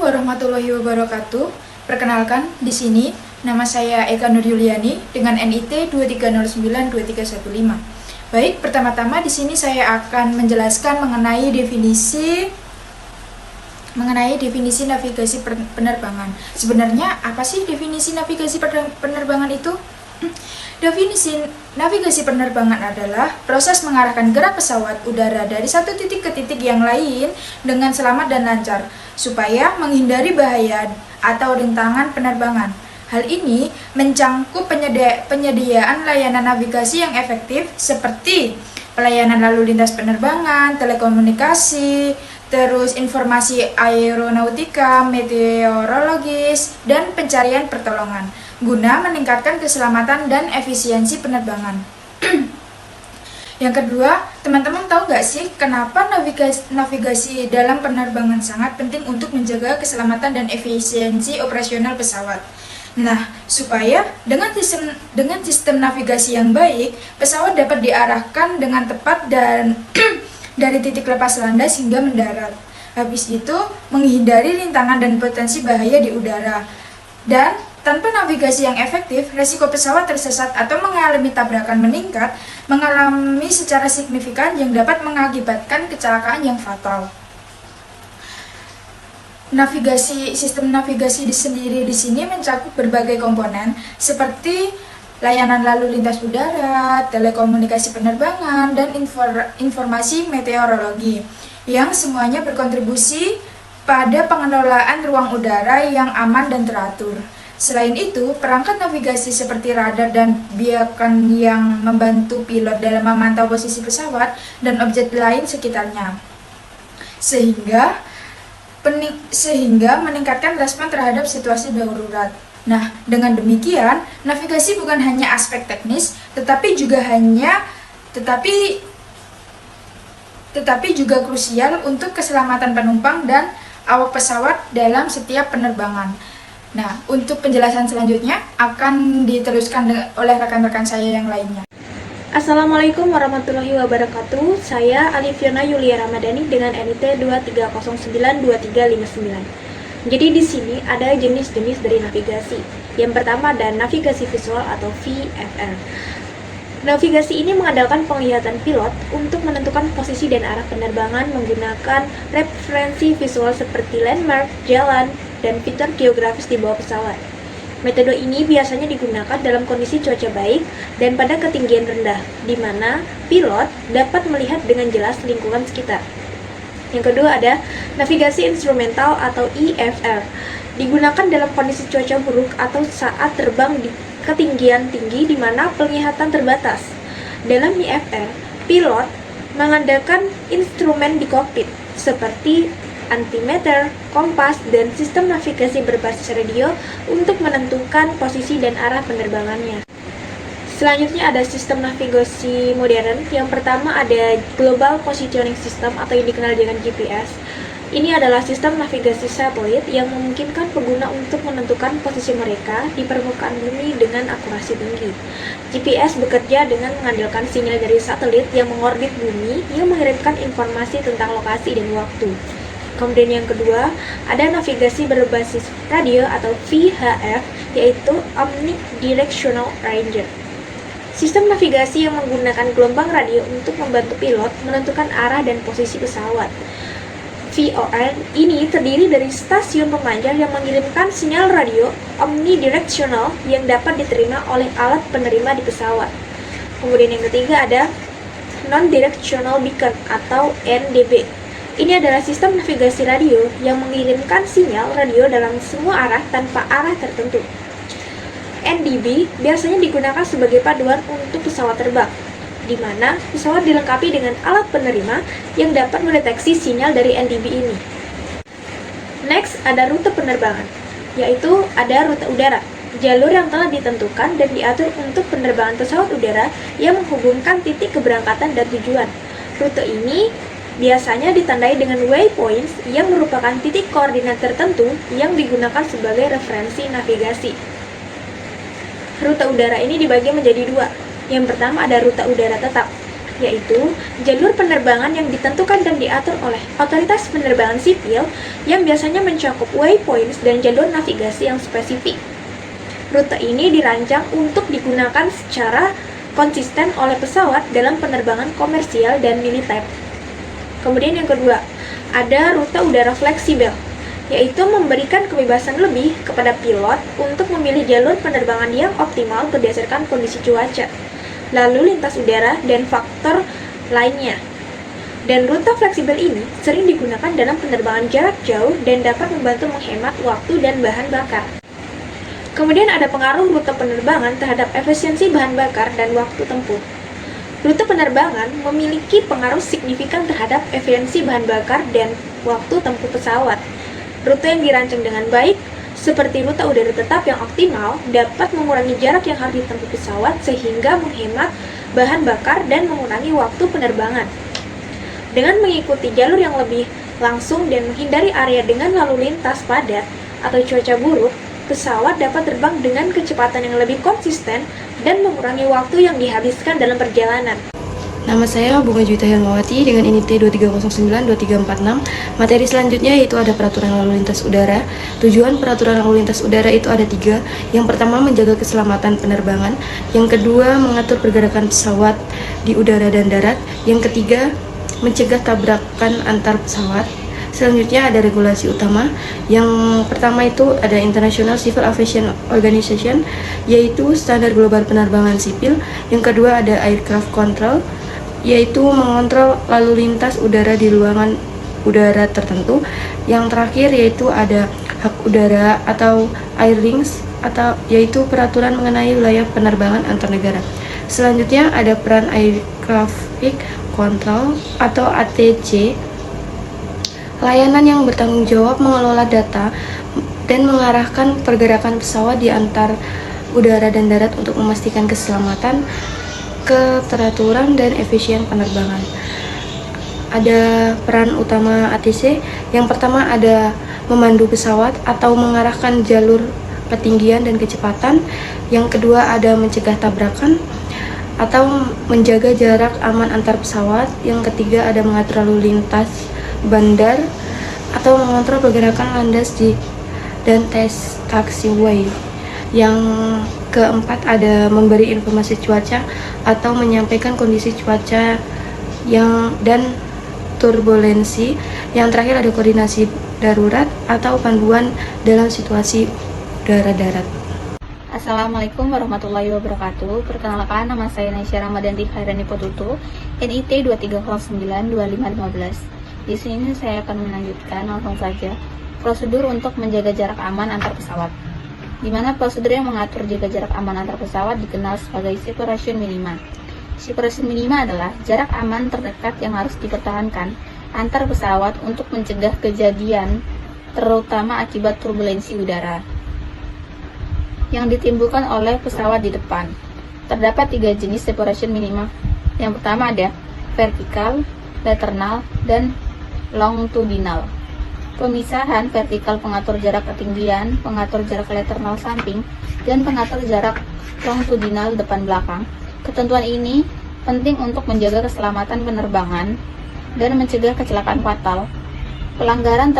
warahmatullahi wabarakatuh. Perkenalkan, di sini nama saya Eka Nur Yuliani dengan NIT 230923115. Baik, pertama-tama di sini saya akan menjelaskan mengenai definisi navigasi penerbangan. Sebenarnya apa sih definisi navigasi penerbangan itu? Definisi navigasi penerbangan adalah proses mengarahkan gerak pesawat udara dari satu titik ke titik yang lain dengan selamat dan lancar, supaya menghindari bahaya atau rintangan penerbangan. Hal ini mencangkup penyediaan layanan navigasi yang efektif seperti pelayanan lalu lintas penerbangan, telekomunikasi, terus informasi aeronautika, meteorologis, dan pencarian pertolongan, guna meningkatkan keselamatan dan efisiensi penerbangan. Yang kedua, teman-teman tahu nggak sih kenapa navigasi dalam penerbangan sangat penting untuk menjaga keselamatan dan efisiensi operasional pesawat? Nah, supaya dengan sistem navigasi yang baik, pesawat dapat diarahkan dengan tepat dan dari titik lepas landas hingga mendarat. Habis itu, menghindari rintangan dan potensi bahaya di udara. Dan tanpa navigasi yang efektif, resiko pesawat tersesat atau mengalami tabrakan mengalami secara signifikan yang dapat mengakibatkan kecelakaan yang fatal. Sistem navigasi sendiri di sini mencakup berbagai komponen seperti layanan lalu lintas udara, telekomunikasi penerbangan, dan informasi meteorologi yang semuanya berkontribusi pada pengelolaan ruang udara yang aman dan teratur. Selain itu, perangkat navigasi seperti radar dan beacon yang membantu pilot dalam memantau posisi pesawat dan objek lain sekitarnya, sehingga meningkatkan respon terhadap situasi darurat. Nah, dengan demikian, navigasi bukan hanya aspek teknis, tetapi juga krusial untuk keselamatan penumpang dan awak pesawat dalam setiap penerbangan. Nah, untuk penjelasan selanjutnya akan diteruskan oleh rekan-rekan saya yang lainnya. Assalamualaikum warahmatullahi wabarakatuh. Saya Alifiona Yulia Ramadhani dengan NIT 2309239. Jadi di sini ada jenis-jenis dari navigasi. Yang pertama ada navigasi visual atau VFR. Navigasi ini mengandalkan penglihatan pilot untuk menentukan posisi dan arah penerbangan menggunakan referensi visual seperti landmark, jalan, dan fitur geografis di bawah pesawat. Metode ini biasanya digunakan dalam kondisi cuaca baik dan pada ketinggian rendah, di mana pilot dapat melihat dengan jelas lingkungan sekitar. Yang kedua ada navigasi instrumental atau IFR. Digunakan dalam kondisi cuaca buruk atau saat terbang di ketinggian tinggi di mana penglihatan terbatas. Dalam IFR, pilot mengandalkan instrumen di kokpit seperti altimeter, kompas, dan sistem navigasi berbasis radio untuk menentukan posisi dan arah penerbangannya. Selanjutnya ada sistem navigasi modern. Yang pertama ada Global Positioning System atau yang dikenal dengan GPS. Ini adalah sistem navigasi satelit yang memungkinkan pengguna untuk menentukan posisi mereka di permukaan bumi dengan akurasi tinggi. GPS bekerja dengan mengandalkan sinyal dari satelit yang mengorbit bumi yang mengirimkan informasi tentang lokasi dan waktu. Kemudian yang kedua, ada navigasi berbasis radio atau VHF, yaitu Omnidirectional Ranger. Sistem navigasi yang menggunakan gelombang radio untuk membantu pilot menentukan arah dan posisi pesawat. VOR ini terdiri dari stasiun pemancar yang mengirimkan sinyal radio omnidirectional yang dapat diterima oleh alat penerima di pesawat. Kemudian yang ketiga ada Non-Directional Beacon atau NDB. Ini adalah sistem navigasi radio yang mengirimkan sinyal radio dalam semua arah tanpa arah tertentu. NDB biasanya digunakan sebagai paduan untuk pesawat terbang, di mana pesawat dilengkapi dengan alat penerima yang dapat mendeteksi sinyal dari NDB ini. Next, ada rute penerbangan, yaitu ada rute udara, jalur yang telah ditentukan dan diatur untuk penerbangan pesawat udara yang menghubungkan titik keberangkatan dan tujuan. Rute ini biasanya ditandai dengan waypoints yang merupakan titik koordinat tertentu yang digunakan sebagai referensi navigasi. Rute udara ini dibagi menjadi dua. Yang pertama ada rute udara tetap. yaitu jalur penerbangan yang ditentukan dan diatur oleh otoritas penerbangan sipil yang biasanya mencakup waypoints dan jalur navigasi yang spesifik. Rute ini dirancang untuk digunakan secara konsisten oleh pesawat dalam penerbangan komersial dan militer. Kemudian yang kedua, ada rute udara fleksibel, yaitu memberikan kebebasan lebih kepada pilot untuk memilih jalur penerbangan yang optimal berdasarkan kondisi cuaca, lalu lintas udara, dan faktor lainnya. Dan rute fleksibel ini sering digunakan dalam penerbangan jarak jauh dan dapat membantu menghemat waktu dan bahan bakar. Kemudian ada pengaruh rute penerbangan terhadap efisiensi bahan bakar dan waktu tempuh. Rute penerbangan memiliki pengaruh signifikan terhadap efisiensi bahan bakar dan waktu tempuh pesawat. Rute yang dirancang dengan baik, seperti rute udara tetap yang optimal, dapat mengurangi jarak yang harus ditempuh pesawat sehingga menghemat bahan bakar dan mengurangi waktu penerbangan. Dengan mengikuti jalur yang lebih langsung dan menghindari area dengan lalu lintas padat atau cuaca buruk, pesawat dapat terbang dengan kecepatan yang lebih konsisten dan mengurangi waktu yang dihabiskan dalam perjalanan. Nama saya Bunga Juwita Helmawati dengan NIT 2309-2346. Materi selanjutnya yaitu ada peraturan lalu lintas udara. Tujuan peraturan lalu lintas udara itu ada 3. Yang pertama, menjaga keselamatan penerbangan. Yang kedua, mengatur pergerakan pesawat di udara dan darat. Yang ketiga, mencegah tabrakan antar pesawat. Selanjutnya ada regulasi utama. Yang pertama itu ada International Civil Aviation Organization, yaitu standar global penerbangan sipil. Yang kedua ada Aircraft Control, yaitu mengontrol lalu lintas udara di ruangan udara tertentu. Yang terakhir yaitu ada hak udara atau airlings, atau yaitu peraturan mengenai wilayah penerbangan antar negara. Selanjutnya ada peran Air Traffic Control atau ATC, layanan yang bertanggung jawab mengelola data dan mengarahkan pergerakan pesawat di antar udara dan darat untuk memastikan keselamatan, keteraturan, dan efisien penerbangan. Ada peran utama ATC. Yang pertama ada memandu pesawat atau mengarahkan jalur ketinggian dan kecepatan. Yang kedua ada mencegah tabrakan atau menjaga jarak aman antar pesawat. Yang ketiga ada mengatur lalu lintas bandar atau mengontrol pergerakan landas dan taxiway. Yang keempat ada memberi informasi cuaca atau menyampaikan kondisi cuaca dan turbulensi. Yang terakhir ada koordinasi darurat atau panduan dalam situasi udara darat. Assalamualaikum warahmatullahi wabarakatuh. Perkenalkan, nama saya Naisya Ramadanti Khairani Potutu, NIT 2309-2515. Di sini saya akan melanjutkan langsung saja prosedur untuk menjaga jarak aman antar pesawat. Di mana prosedur yang mengatur jaga jarak aman antar pesawat dikenal sebagai separation minima. Separation minima adalah jarak aman terdekat yang harus dipertahankan antar pesawat untuk mencegah kejadian, terutama akibat turbulensi udara yang ditimbulkan oleh pesawat di depan. Terdapat 3 jenis separation minima. Yang pertama ada vertikal, lateral, dan longitudinal. Pemisahan vertikal pengatur jarak ketinggian, pengatur jarak lateral samping, dan pengatur jarak longitudinal depan belakang. Ketentuan ini penting untuk menjaga keselamatan penerbangan dan mencegah kecelakaan fatal. Pelanggaran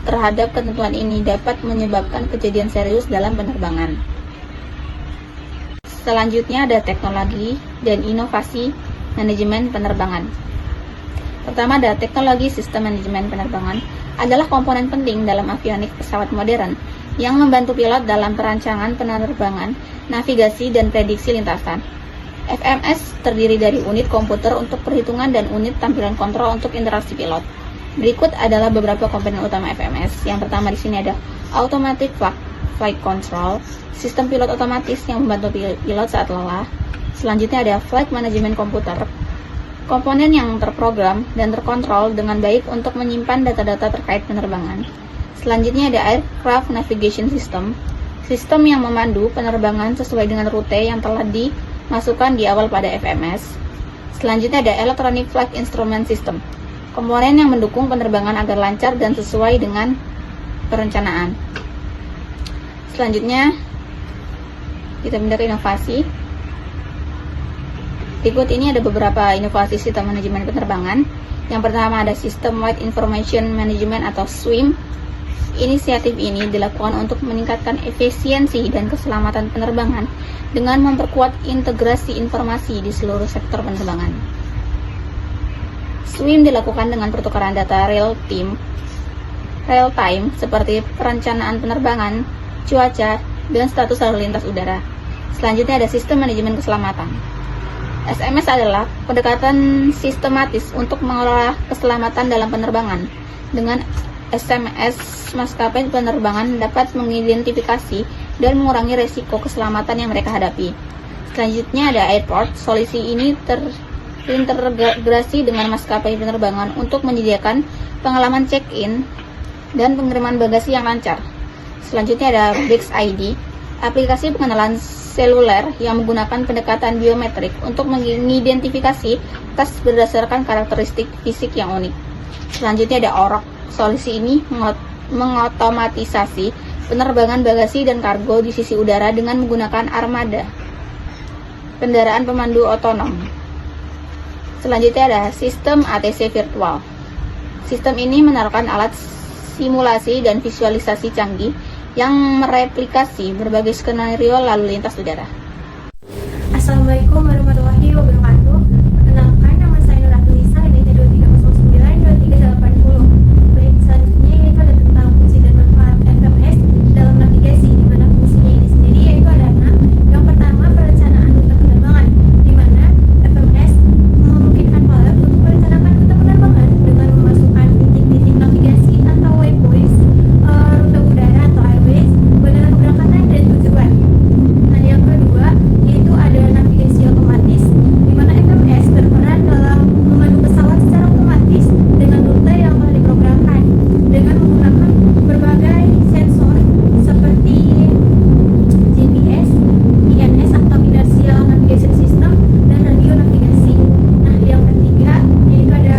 terhadap ketentuan ini dapat menyebabkan kejadian serius dalam penerbangan. Selanjutnya ada teknologi dan inovasi manajemen penerbangan. Pertama ada teknologi sistem manajemen penerbangan, adalah komponen penting dalam avionik pesawat modern yang membantu pilot dalam perancangan penerbangan, navigasi, dan prediksi lintasan. FMS terdiri dari unit komputer untuk perhitungan dan unit tampilan kontrol untuk interaksi pilot. Berikut adalah beberapa komponen utama FMS. Yang pertama di sini ada Automatic Flight Control, sistem pilot otomatis yang membantu pilot saat lelah. Selanjutnya ada Flight Management Computer, komponen yang terprogram dan terkontrol dengan baik untuk menyimpan data-data terkait penerbangan. Selanjutnya ada Aircraft Navigation System, sistem yang memandu penerbangan sesuai dengan rute yang telah dimasukkan di awal pada FMS. Selanjutnya ada Electronic Flight Instrument System, komponen yang mendukung penerbangan agar lancar dan sesuai dengan perencanaan. Selanjutnya kita pindah ke inovasi. Berikut ini ada beberapa inovasi sistem manajemen penerbangan. Yang pertama ada System Wide Information Management atau SWIM. Inisiatif ini dilakukan untuk meningkatkan efisiensi dan keselamatan penerbangan dengan memperkuat integrasi informasi di seluruh sektor penerbangan. SWIM dilakukan dengan pertukaran data real time seperti perencanaan penerbangan, cuaca, dan status lalu lintas udara. Selanjutnya ada sistem manajemen keselamatan. SMS adalah pendekatan sistematis untuk mengelola keselamatan dalam penerbangan. Dengan SMS, maskapai penerbangan dapat mengidentifikasi dan mengurangi resiko keselamatan yang mereka hadapi. Selanjutnya ada Airport. Solusi ini terintegrasi dengan maskapai penerbangan untuk menyediakan pengalaman check-in dan pengiriman bagasi yang lancar. Selanjutnya ada Brix ID, aplikasi pengenalan seluler yang menggunakan pendekatan biometrik untuk mengidentifikasi tas berdasarkan karakteristik fisik yang unik. Selanjutnya ada OROC. Solusi ini mengotomatisasi penerbangan bagasi dan kargo di sisi udara dengan menggunakan armada kendaraan pemandu otonom. Selanjutnya ada sistem ATC virtual. Sistem ini menaruhkan alat simulasi dan visualisasi canggih yang mereplikasi berbagai skenario lalu lintas udara. Assalamualaikum warahmatullahi wabarakatuh. Perkenalkan, nama saya Nur Abdulisa, NIT 2309-2380. Baik, selanjutnya yaitu ada tentang fungsi dan manfaat FMS dalam navigasi, di mana fungsinya ini sendiri yaitu ada 6. Yang pertama, perencanaan rute penerbangan, di mana FMS memungkinkan pilot untuk merencanakan rute penerbangan dengan memasukkan titik-titik navigasi atau waypoints, rute udara atau airways, bandara keberangkatan dan tujuan. Nah, yang kedua yaitu ada navigasi otomatis, di mana FMS berperan dalam memandu pesawat secara otomatis dengan rute yang telah diprogramkan dengan menggunakan berbagai sensor seperti GPS, INS atau Inertial Navigation System, dan radio navigasi. Nah, yang ketiga yaitu ada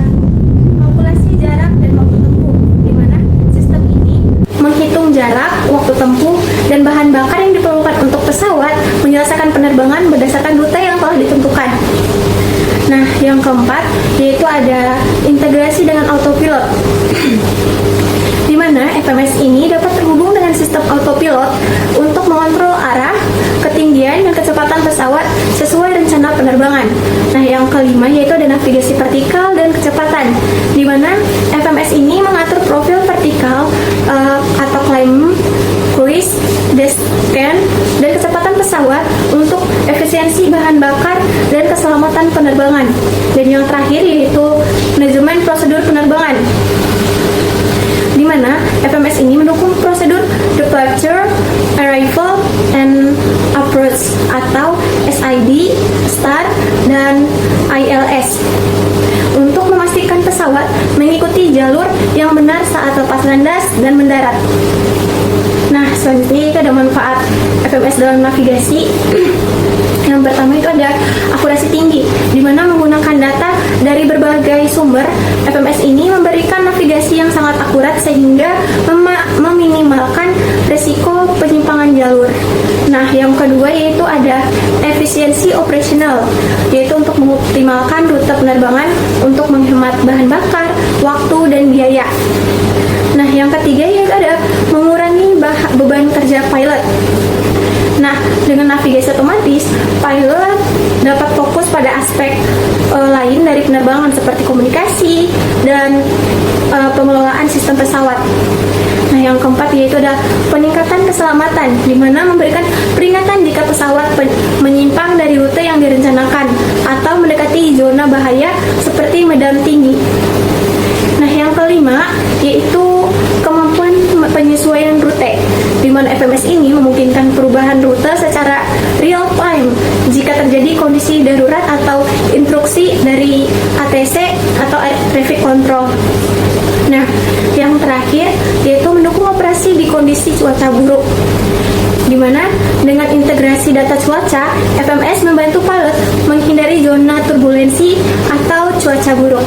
kalkulasi jarak dan waktu tempuh, di mana sistem ini menghitung jarak, waktu tempuh, dan bahan bakar yang diperlukan untuk pesawat menyelesaikan penerbangan berdasarkan rute yang telah ditentukan. Nah, yang keempat yaitu ada integrasi dengan autopilot, di mana FMS ini dapat terhubung dengan sistem autopilot untuk mengontrol arah, ketinggian, dan kecepatan pesawat sesuai rencana penerbangan. Nah, yang kelima yaitu ada navigasi vertikal dan kecepatan, di mana FMS ini mengatur profil vertikal atau climb, cruise, descent, dan kecepatan pesawat untuk efisiensi bahan bakar dan keselamatan penerbangan. Dan yang terakhir yaitu manajemen prosedur penerbangan, di mana FMS ini mendukung prosedur departure, arrival, and approach atau SID, start, dan ILS untuk memastikan pesawat mengikuti jalur yang benar saat lepas landas dan mendarat. Nah, selanjutnya itu ada manfaat FMS dalam navigasi. Yang pertama itu ada akurasi tinggi, di mana menggunakan data dari berbagai sumber, FMS ini memberikan navigasi yang sangat akurat sehingga meminimalkan risiko penyimpangan jalur. Nah, yang kedua yaitu ada efisiensi operasional, yaitu untuk mengoptimalkan rute penerbangan untuk menghemat bahan bakar, waktu, dan biaya. Nah, yang ketiga yaitu ada mengurangi beban kerja pilot. Nah, dengan navigasi otomatis, pilot dapat fokus pada aspek lain dari penerbangan seperti komunikasi dan pengelolaan sistem pesawat. Nah, yang keempat yaitu ada peningkatan keselamatan, di mana memberikan peringatan jika pesawat menyimpang dari rute yang direncanakan atau mendekati zona bahaya seperti medan tinggi. Nah, yang kelima yaitu kemampuan penyesuaian rute, di mana FMS ini memungkinkan perubahan rute secara real time jika terjadi kondisi darurat atau instruksi dari ATC atau Air Traffic Control. Nah, yang terakhir yaitu mendukung operasi di kondisi cuaca buruk, di mana dengan integrasi data cuaca, FMS membantu pilot menghindari zona turbulensi atau cuaca buruk.